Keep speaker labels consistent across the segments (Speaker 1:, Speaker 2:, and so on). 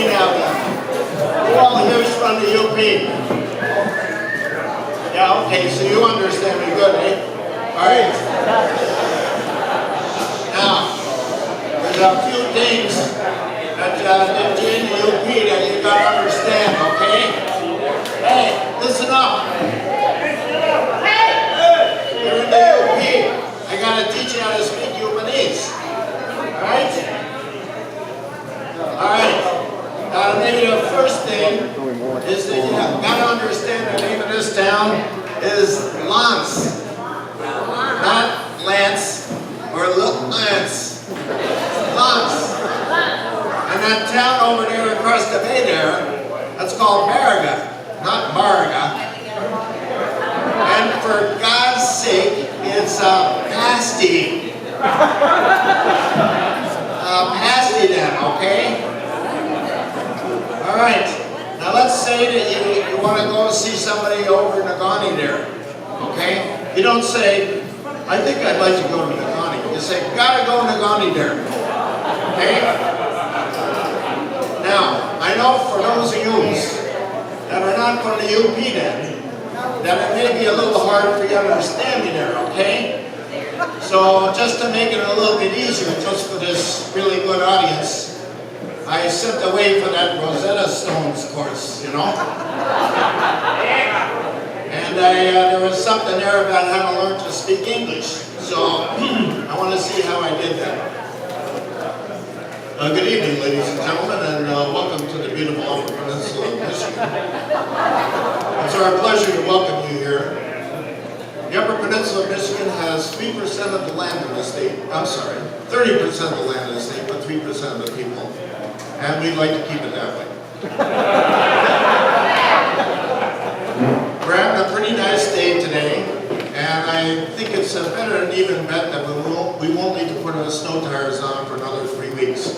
Speaker 1: now then? Who all here's from the UP? Yeah, okay, so you understand me good, eh? All right. Now, there's a few things that in the UP that you gotta understand, okay? Hey, listen up. You're in the UP. I gotta teach you how to speak Japanese. Alright? Alright. Maybe the first thing is that you gotta understand the name of this town is Lance. Not Lance or Lance. Lance. And that town over there across the bay there, that's called Baraga, not Baraga. And for God's sake, it's pasty. Pasty then, okay? Alright, now let's say that you want to go see somebody over in Nagani there, okay? You don't say, I think I'd like to go to Nagani. You say, gotta go to Nagani there, okay? Now, I know for those of you that are not from the UP then, that it may be a little hard for you to understand me there, okay? So just to make it a little bit easier, just for this really good audience, I stepped away from that Rosetta Stones course, you know? And there was something there about how to learn to speak English. So I want to see how I did that. Good evening, ladies and gentlemen, and welcome to the beautiful Upper Peninsula of Michigan. It's our pleasure to welcome you here. The Upper Peninsula of Michigan has 3% of the land in the state. I'm sorry, 30% of the land in the state, but 3% of the people. And we'd like to keep it that way. We're having a pretty nice day today, and I think it's a better than even bet that we won't need to put our snow tires on for another 3 weeks.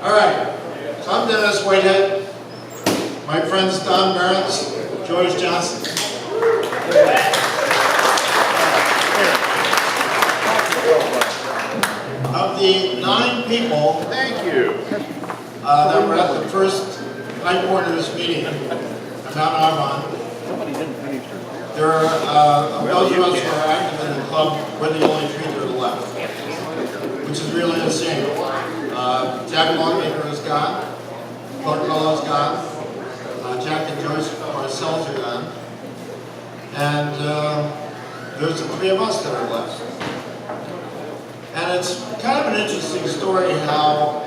Speaker 1: All right, so I'm Dennis Whitehead. My friends Don Berens, George Johnson. Of the 9 people,
Speaker 2: thank you,
Speaker 1: that were at the first Highpointers meeting at Mount Auburn, there are, those of us who are active in the club, we're the only 3 that are left, which is really insane. Jack Longacre is gone, Clark Mello is gone, Jack and Joyce Marcells are gone, and there's the 3 of us that are left. And it's kind of an interesting story how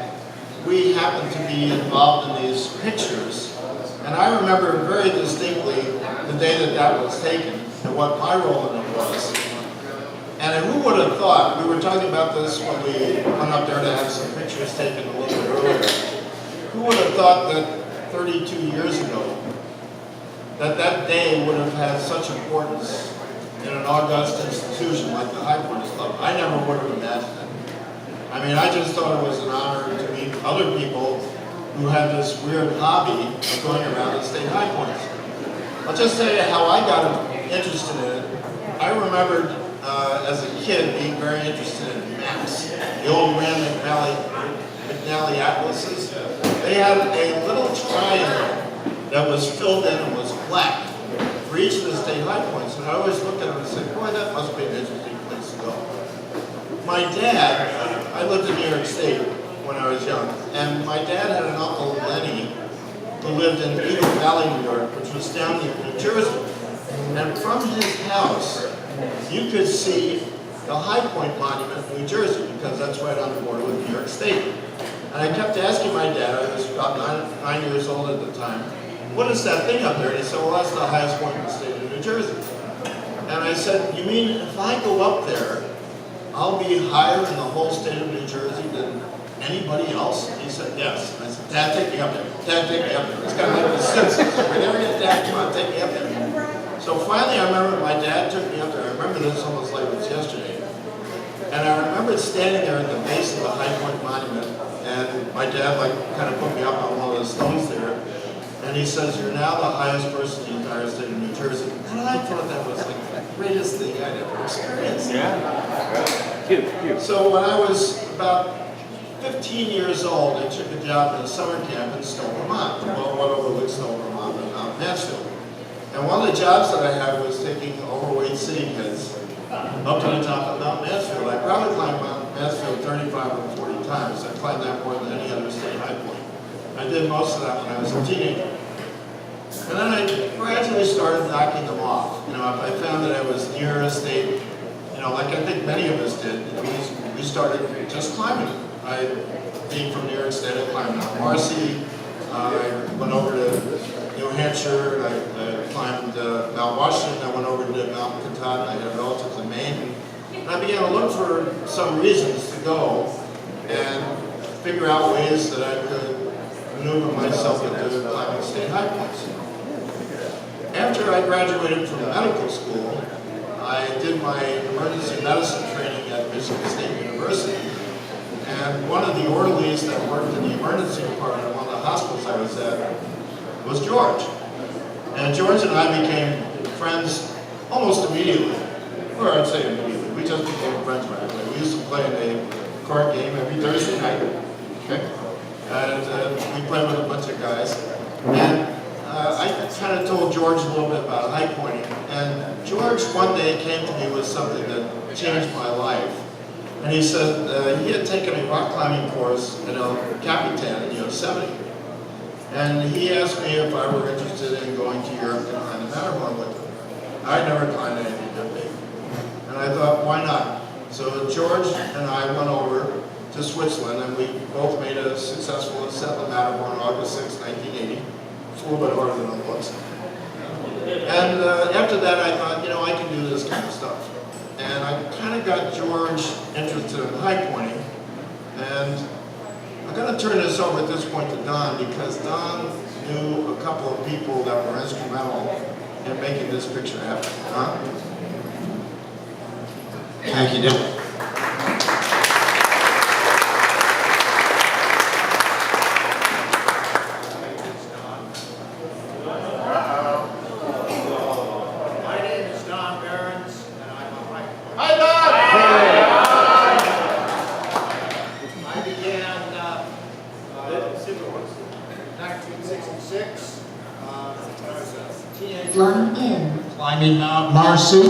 Speaker 1: we happen to be involved in these pictures. And I remember very distinctly the day that that was taken and what my role in it was. And who would have thought, we were talking about this when we went up there to have some pictures taken a little bit earlier. Who would have thought that 32 years ago, that that day would have had such importance in an august institution like the Highpointers Club? I never would have imagined it. I mean, I just thought it was an honor to meet other people who had this weird hobby of going around and staying high points. I'll just tell you how I got interested in it. I remembered as a kid being very interested in maps. The old Rand McNally atlases. They had a little triangle that was filled in and was black for each of the state high points. And I always looked at it and said, boy, that must be an interesting place to go. My dad, I lived in New York State when I was young, and my dad had an uncle, Lenny, who lived in Eagle Valley, New York, which was down near New Jersey. And from his house, you could see the High Point Monument in New Jersey, because that's right on the border with New York State. And I kept asking my dad, I was about 9 years old at the time, what is that thing up there? And he said, well, that's the highest point in the state of New Jersey. And I said, you mean if I go up there, I'll be higher in the whole state of New Jersey than anybody else? And he said, yes. And I said, Dad, take me up there. Dad, take me up there. It's kind of like the Simpsons. Whenever you get Dad, come on, take me up there. So finally, I remember my dad took me up there. I remember this almost like it was yesterday. And I remember standing there at the base of the High Point Monument, and my dad kind of put me up on one of the stones there. And he says, you're now the highest person in the entire state of New Jersey. And I thought that was like the greatest thing I'd ever experienced.
Speaker 2: Yeah. Cute.
Speaker 1: So when I was about 15 years old, I took a job in a summer camp in Stowe, Vermont. Well, what overlooks Stowe, Vermont, but Mount Mansfield. And one of the jobs that I had was taking overweight city kids up to the top of Mount Mansfield. I probably climbed Mount Mansfield 35 or 40 times. I climbed that more than any other state high point. I did most of that when I was a teenager. And then I gradually started knocking them off. You know, if I found that I was near a state, you know, like I think many of us did, we started just climbing it. Being from New York State, I climbed Mount Marcy. I went over to New Hampshire. I climbed Mount Washington. I went over to Mount Katahdin. I had relatives in Maine. And I began to look for some reasons to go and figure out ways that I could maneuver myself into climbing state high points. After I graduated from medical school, I did my emergency medicine training at Michigan State University. And one of the orderlies that worked in the emergency department at one of the hospitals I was at was George. And George and I became friends almost immediately. Or I'd say immediately. We just became friends right away. We used to play in a card game every Thursday night. Okay? And we played with a bunch of guys. And I kind of told George a little bit about high pointing. And George one day came to me with something that changed my life. And he said he had taken a rock climbing course at El Capitan in Yosemite. And he asked me if I were interested in going to Europe to climb the Matterhorn with him. I'd never climbed anything that big. And I thought, why not? So George and I went over to Switzerland, and we both made a successful ascent of the Matterhorn on August 6, 1980. It's a little bit harder than it looks. And after that, I thought, you know, I can do this kind of stuff. And I kind of got George interested in high pointing. And I'm going to turn this over at this point to Don, because Don knew a couple of people that were instrumental in making this picture happen. Don?
Speaker 2: Thank you, Dick.
Speaker 3: My name is Don Berens, and I'm a hiker.
Speaker 1: Hi, Don!
Speaker 3: I began in 1966 when I was a teenager.
Speaker 2: Flying in. Climbing Mount Marcy.
Speaker 3: And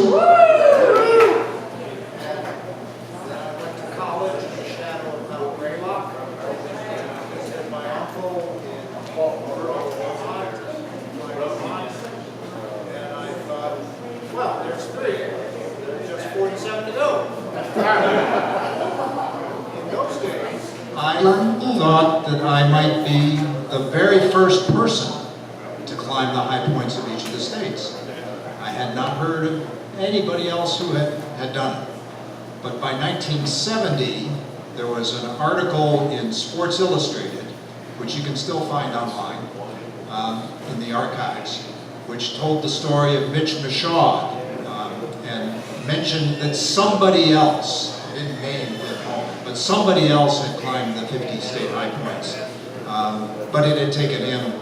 Speaker 3: then I went to college in the shadow of Mount Greylock. And I visited my uncle in Baltimore, Vermont. And I thought, well, there's 3. There's just 47 to go. In those days,
Speaker 2: I thought that I might be the very first person to climb the high points of each of the states. I had not heard of anybody else who had done it. But by 1970, there was an article in Sports Illustrated, which you can still find online in the archives, which told the story of Mitch Michaud and mentioned that somebody else, I didn't name at home, but somebody else had climbed the 50 state high points. But it had taken him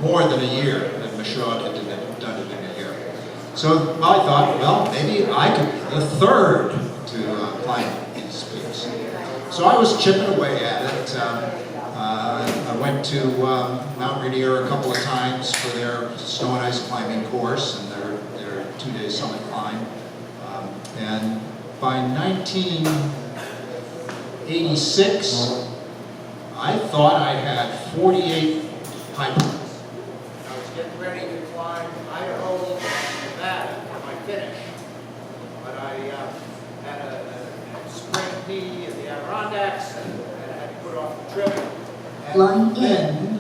Speaker 2: more than a year, and Michaud had done it in a year. So I thought, well, maybe I could be the third to climb these peaks. So I was chipping away at it. I went to Mount Rainier a couple of times for their snow and ice climbing course and their 2-day summit climb. And by 1986, I thought I had 48 high points.
Speaker 3: I was getting ready to climb Idaho and Nevada for my finish. But I had a sprained knee in the Adirondacks and I had to put off the trip.
Speaker 2: Flying in.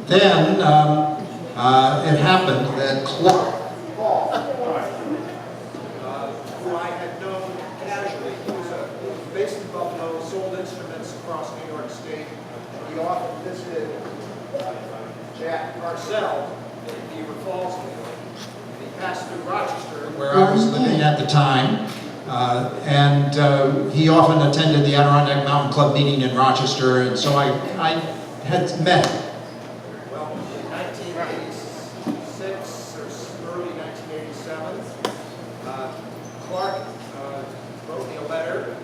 Speaker 2: Then it happened that Clark,
Speaker 3: who I had known casually, he was based in Buffalo, sold instruments across New York State. He often visited Jack Parcell in Beaver Falls, New York. And he passed through Rochester,
Speaker 2: where I was living at the time, and he often attended the Adirondack Mountain Club meeting in Rochester, and so I had met him.
Speaker 3: well, in 1986 or early 1987, Clark wrote me a letter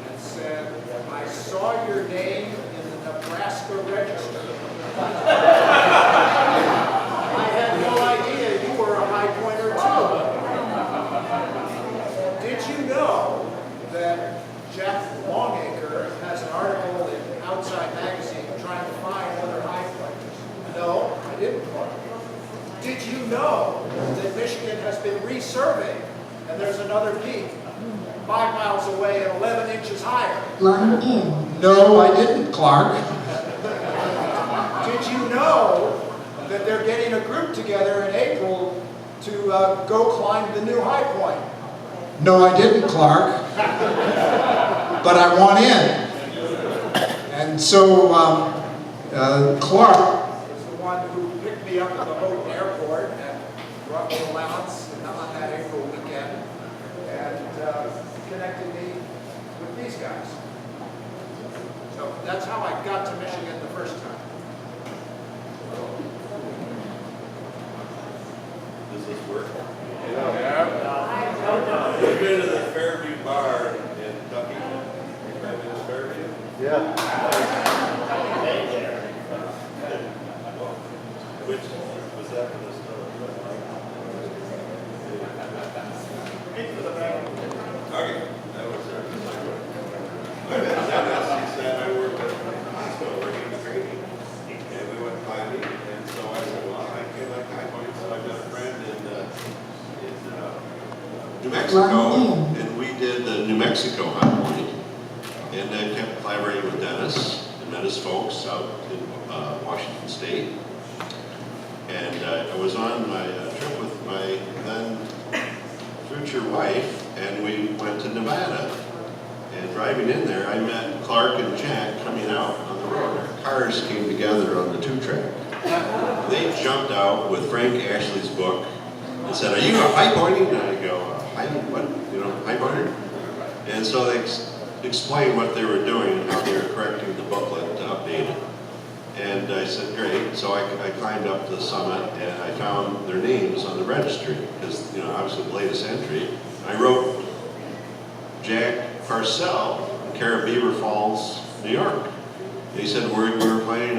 Speaker 3: and said, I I saw your name in the Nebraska Register. I had no idea you were a high pointer too. Did you know that Jeff Longacre has an article in Outside Magazine trying to find other high pointers? No, I didn't. Did you know that Michigan has been resurveyed and there's another peak 5 miles away and 11 inches higher?
Speaker 4: Line in.
Speaker 2: No, I didn't, Clark.
Speaker 3: Did you know that they're getting a group together in April to go climb the new high point?
Speaker 2: No, I didn't, Clark. But I want in. And so, Clark
Speaker 3: Is the one who picked me up at the Houghton Airport and brought me allowance on that April weekend and connected me with these guys. So that's how I got to Michigan the first time.
Speaker 5: Does this work? Yeah. We've been to the Fairview Bar in Kentucky. You've been to Fairview?
Speaker 6: Yeah.
Speaker 5: Which was that for this story? Okay, that was there. I met Dennis, he said I work at the hospital working training. And we went climbing, and so I said, well, I feel like high points, so I got a friend in New Mexico, and we did the New Mexico high point. And I kept collaborating with Dennis and met his folks out in Washington State. And I was on my trip with my then future wife, and we went to Nevada. And driving in there, I met Clark and Jack coming out on the road. Our cars came together on the 2-track. They jumped out with Frank Ashley's book and said, "Are you a high pointing?" And I go, "What? You know, high pointer?" And so they explained what they were doing and how they were correcting the booklet to update it. And I said, great. So I climbed up to the summit and I found their names on the registry because, you know, I was the latest entry. I wrote Jack Parcell, care of Beaver Falls, New York. And he said, we're planning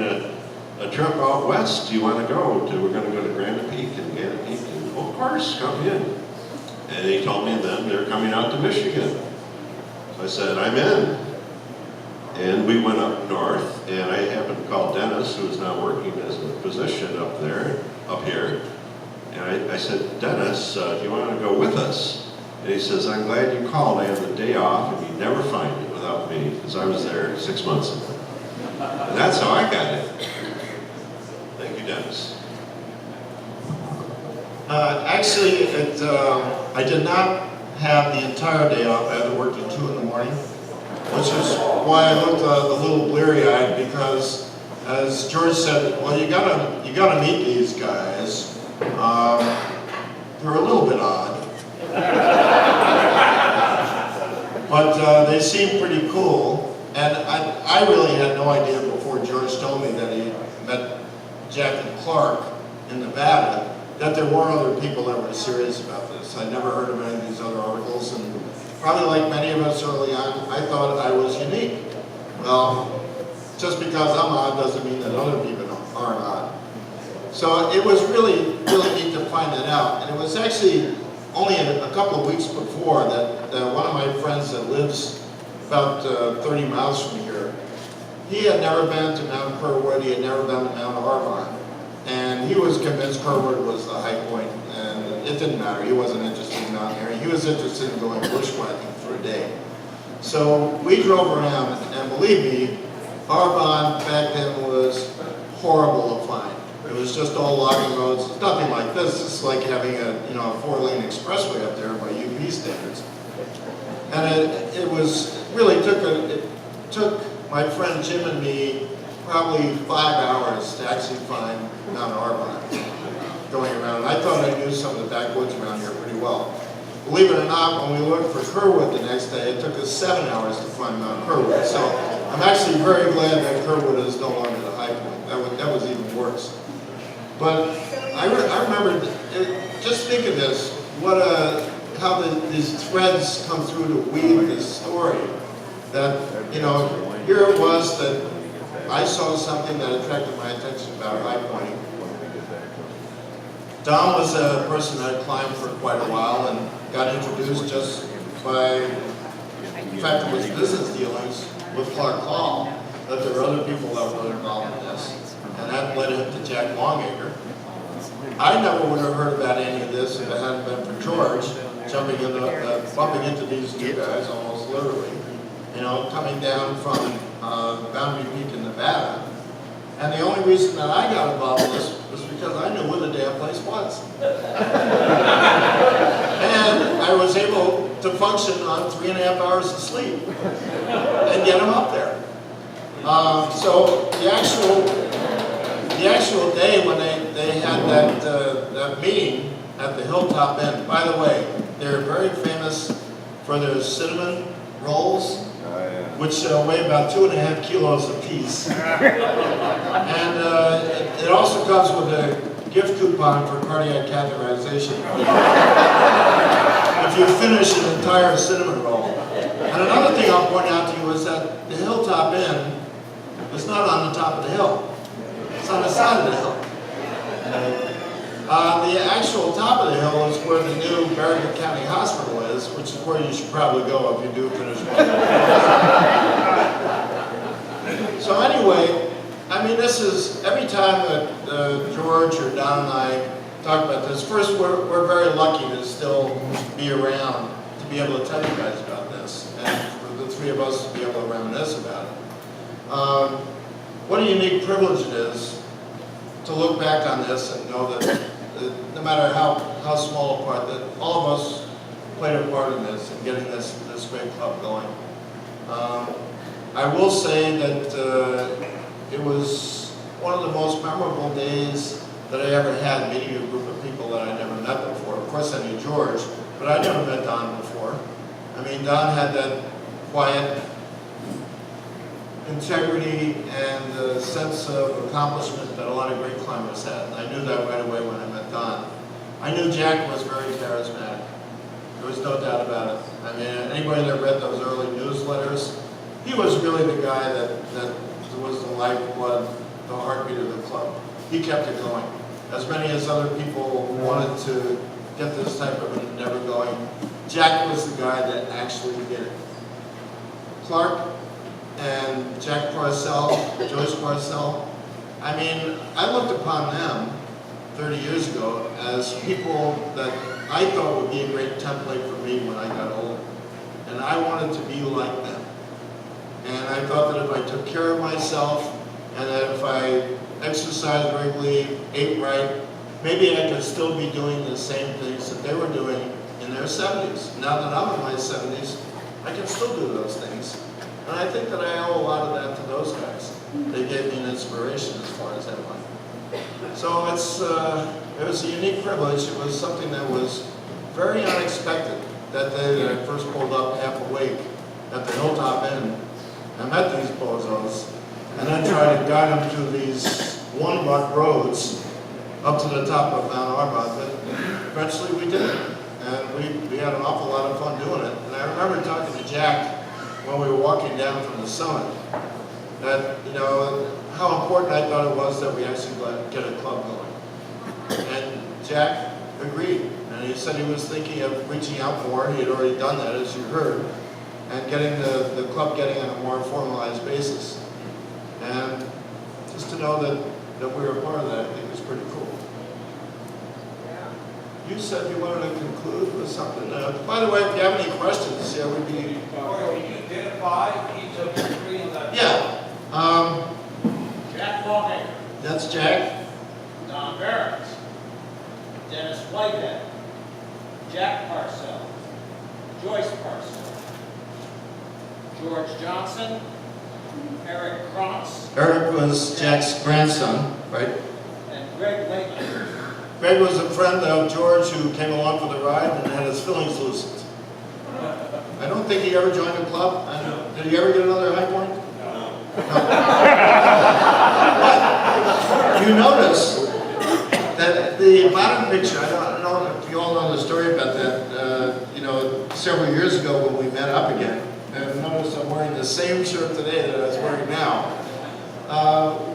Speaker 5: a trip out west. Do you want to go? We're going to go to Granite Peak and Granite Peak. And, of course, come in. And he told me then they're coming out to Michigan. So I said, I'm in. And we went up north, and I happened to call Dennis, who is now working as a physician up here. And I said, Dennis, do you want to go with us? And he says, I'm glad you called. I have the day off, and you'd never find it without me, because I was there 6 months ago. And that's how I got it. Thank you, Dennis.
Speaker 1: Actually, I did not have the entire day off. I had to work till 2 in the morning, which is why I looked a little bleary-eyed, because as George said, well, you gotta meet these guys. They're a little bit odd, but they seem pretty cool. And I really had no idea before George told me that he met Jack and Clark in Nevada, that there were other people that were serious about this. I never heard of any of these other articles, and probably like many of us early on, I thought I was unique. Well, just because I'm odd doesn't mean that other people aren't odd. So it was really, really neat to find that out. And it was actually only a couple of weeks before that one of my friends that lives about 30 miles from here, he had never been to Mount Kerwood, he had never been to Mount Arbonne. And he was convinced Kerwood was the high point, and it didn't matter. He wasn't interested in mountaineering. He was interested in going bushwhacking for a day. So we drove around, and believe me, Arbonne back then was horrible to find. It was just all logging roads. It's nothing like this. It's like having a 4-lane expressway up there by UP standards. And it took my friend Jim and me probably 5 hours to actually find Mount Arbonne going around. And I thought I knew some of the backwoods around here pretty well. Believe it or not, when we looked for Kerwood the next day, it took us 7 hours to find Mount Kerwood. So I'm actually very glad that Kerwood is no longer the high point. That was even worse. But I remember, just think of this, how these threads come through to weave this story. That, here it was that I saw something that attracted my attention about high pointing. Don was a person that had climbed for quite a while and got introduced just by the fact of his business dealings with Clark Hall, that there were other people that were involved in this, and that led him to Jack Longacre. I never would have heard about any of this if it hadn't been for George bumping into these two guys almost literally, you know, coming down from Boundary Peak in Nevada. And the only reason that I got involved in this was because I knew where the damn place was. And I was able to function on 3.5 hours of sleep and get them up there. So the actual day when they had that meeting at the Hilltop Inn, by the way, they're very famous for their cinnamon rolls, which weigh about 2.5 kilos apiece. And it also comes with a gift coupon for cardiac catheterization if you finish an entire cinnamon roll. And another thing I'll point out to you is that the Hilltop Inn is not on the top of the hill. It's on the side of the hill. The actual top of the hill is where the new Berens County Hospital is, which is where you should probably go if you do finish one. So anyway, I mean, this is, every time that George or Don and I talk about this, first, we're very lucky to still be around to be able to tell you guys about this, and for the three of us to be able to reminisce about it. What a unique privilege it is to look back on this and know that no matter how small a part, that all of us played a part in this and getting this great club going. I will say that it was one of the most memorable days that I ever had, meeting a group of people that I never met before. Of course I knew George, but I never met Don before. I mean, Don had that quiet integrity and a sense of accomplishment that a lot of great climbers had. And I knew that right away when I met Don. I knew Jack was very charismatic. There was no doubt about it. I mean, anybody that read those early newsletters, he was really the guy that was the lifeblood, the heartbeat of the club. He kept it going. As many as other people wanted to get this type of endeavor going, Jack was the guy that actually did it. Clark and Jack Parcell, Joyce Parcell, I mean, I looked upon them 30 years ago as people that I thought would be a great template for me when I got older. And I wanted to be like them. And I thought that if I took care of myself, and that if I exercised regularly, ate right, maybe I could still be doing the same things that they were doing in their 70s. Now that I'm in my 70s, I can still do those things. And I think that I owe a lot of that to those guys. They gave me an inspiration as far as that went. So it was a unique privilege. It was something that was very unexpected. That day that I first pulled up half awake at the Hilltop Inn, I met these bozos, and then tried to guide them through these one-rut roads up to the top of Mount Arbor. But eventually we did it, and we had an awful lot of fun doing it. And I remember talking to Jack when we were walking down from the summit, that, you know, how important I thought it was that we actually get a club going. And Jack agreed, and he said he was thinking of reaching out more. He had already done that, as you heard, and getting the club getting on a more formalized basis. And just to know that we were a part of that, I think is pretty cool. You said you wanted to conclude with something. By the way, if you have any questions, yeah, we'd be...
Speaker 3: Can you identify each of the three in that?
Speaker 1: Yeah.
Speaker 3: Jack Longacre.
Speaker 1: That's Jack.
Speaker 3: Don Berens. Dennis Whitehead. Jack Parcell. Joyce Parcell. George Johnson. Eric Krantz.
Speaker 1: Eric was Jack's grandson, right?
Speaker 3: And Greg Lakeland.
Speaker 1: Greg was a friend of George who came along for the ride and had his fillings loosened. I don't think he ever joined a club. Did he ever get another high point? No. But you notice that the bottom picture, I don't know if you all know the story about that, you know, several years ago when we met up again. And notice I'm wearing the same shirt today that I was wearing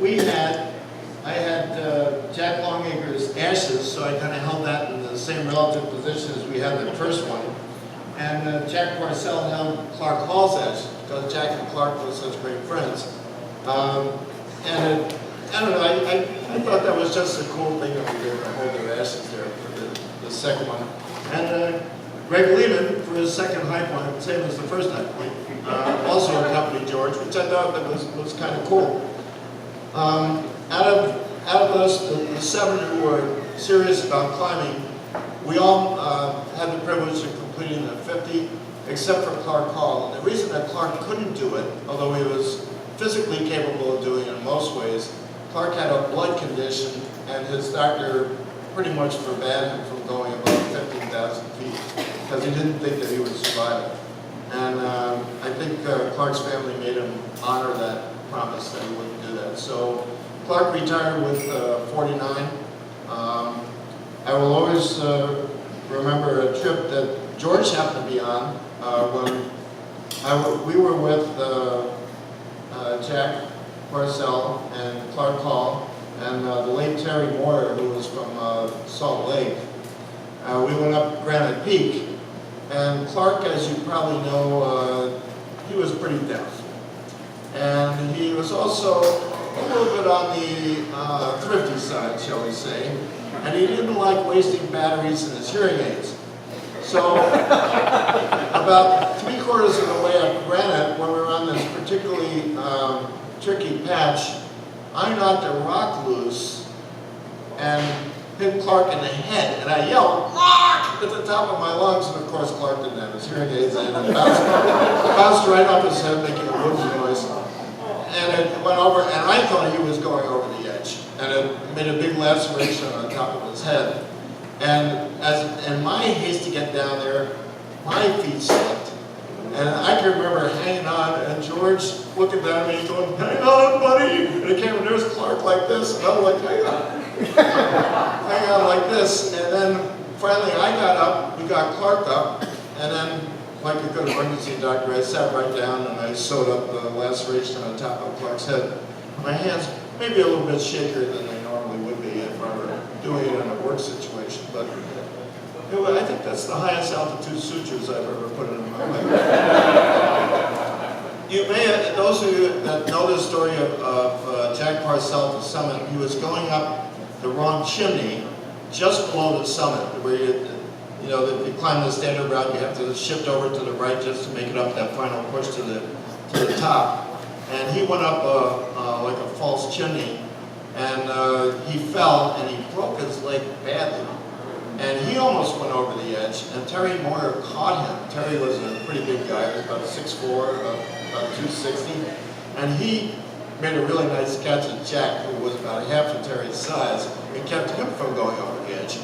Speaker 1: I had Jack Longacre's ashes, so I kind of held that in the same relative position as we had the first one. And Jack Parcell held Clark Hall's ashes, because Jack and Clark were such great friends. I don't know, I thought that was just a cool thing that we did to hold their ashes there for the second one. And Greg Lehman, for his second high point, same as the first high point, also accompanied George, which I thought that was kind of cool. Out of us, the 7 who were serious about climbing, we all had the privilege of completing the 50, except for Clark Hall. And the reason that Clark couldn't do it, although he was physically capable of doing it in most ways, Clark had a blood condition, and his doctor pretty much forbade him from going above 15,000 feet, because he didn't think that he would survive it. And I think Clark's family made him honor that promise that he wouldn't do that. So Clark retired with 49. I will always remember a trip that George happened to be on when we were with Jack Parcell and Clark Hall and the late Terry Moyer, who was from Salt Lake. We went up Granite Peak, and Clark, as you probably know, he was pretty deaf. And he was also a little bit on the thrifty side, shall we say, and he didn't like wasting batteries in his hearing aids. So about 3/4 of the way up Granite, when we were on this particularly tricky patch, I knocked a rock loose and hit Clark in the head, and I yelled, "Rock!" at the top of my lungs, and of course Clark didn't have his hearing aids in, and it bounced right off his head, making a wooden noise. And it went over, and I thought he was going over the edge, and it made a big laceration on the top of his head. And in my haste to get down there, my feet slipped. And I can remember hanging on, and George looking down at me going, "Hang on, buddy!" And it came, and there's Clark like this, and I'm like, hang on like this. And then finally I got up, we got Clark up, and then like a good emergency doctor, I sat right down and I sewed up the laceration on the top of Clark's head. My hands maybe a little bit shakier than they normally would be if I were doing it in a work situation, but I think that's the highest altitude sutures I've ever put in my life. You may have, those of you that know the story of Jack Parcell at the summit, he was going up the wrong chimney just below the summit, where you know, if you climb the standard route, you have to shift over to the right just to make it up that final push to the top. And he went up like a false chimney, and he fell and he broke his leg badly. And he almost went over the edge, and Terry Moyer caught him. Terry was a pretty big guy, he was about 6'4", about 260, and he made a really nice catch at Jack, who was about half of Terry's size, and kept him from going over the edge.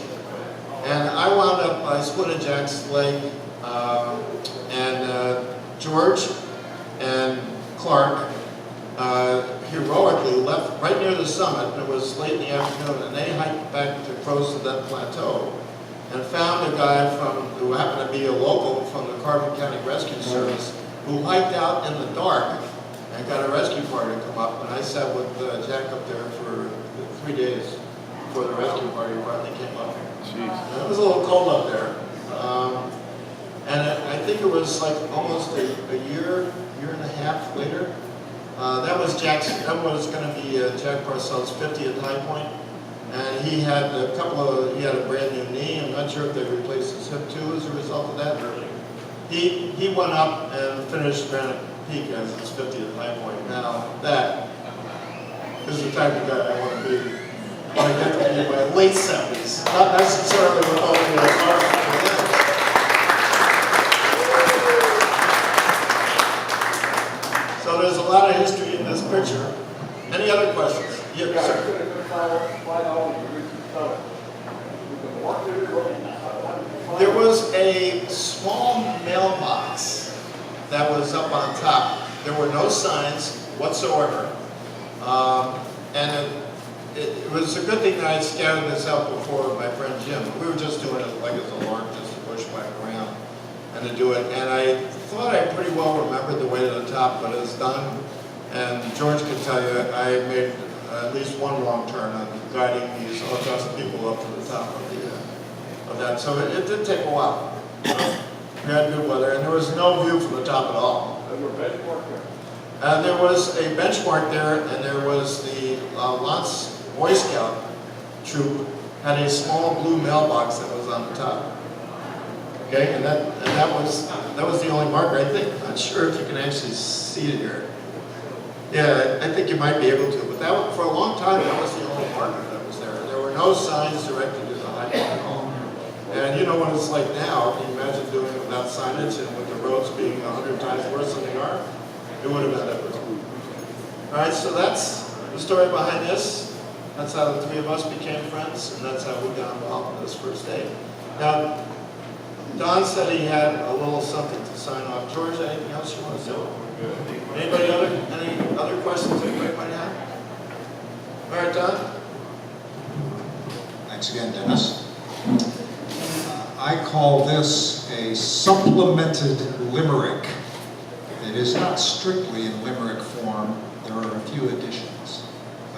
Speaker 1: And I wound up, I split Jack's leg, and George and Clark heroically left right near the summit, and it was late in the afternoon, and they hiked back to Crow's Nest Plateau and found a guy who happened to be a local from the Carbon County Rescue Service who hiked out in the dark and got a rescue party to come up, and I sat with Jack up there for 3 days before the rescue party finally came up. It was a little cold up there, and I think it was like almost a year and a half later. That was going to be Jack Parcell's 50th high point, and he had a brand new knee. I'm not sure if they replaced his hip too as a result of that. He went up and finished Granite Peak as his 50th high point. Now that is the type of guy I want to be when I get to be in my late 70s, not necessarily with all the So there's a lot of history in this picture. Any other questions? Yes, sir. There was a small mailbox that was up on top. There were no signs whatsoever. And it was a good thing that I scouted this out before with my friend Jim. We were just doing it like as a lark, just to bushwhack around and to do it. And I thought I pretty well remembered the way to the top, but it's done. And George can tell you, I made at least one wrong turn on guiding these august people up to the top of that. So it did take a while. We had good weather, and there was no view from the top at all.
Speaker 3: There were benchmark there.
Speaker 1: There was a benchmark there, and there was the Lance Boy Scout troop had a small blue mailbox that was on the top. Okay, and that was the only marker. I think, I'm not sure if you can actually see it here. Yeah, I think you might be able to, but that for a long time that was the only marker that was there. There were no signs directed to the high point at all. And you know what it's like now. Can you imagine doing it without signage and with the roads being 100 times worse than they are? It would have been epic. All right, so that's the story behind this. That's how the three of us became friends, and that's how we got involved in this first day. Now, Don said he had a little something to sign off. George, anything else you want to say? Any other questions anybody might have? All right, Don?
Speaker 2: Thanks again, Dennis. I call this a supplemented limerick. It is not strictly in limerick form. There are a few additions.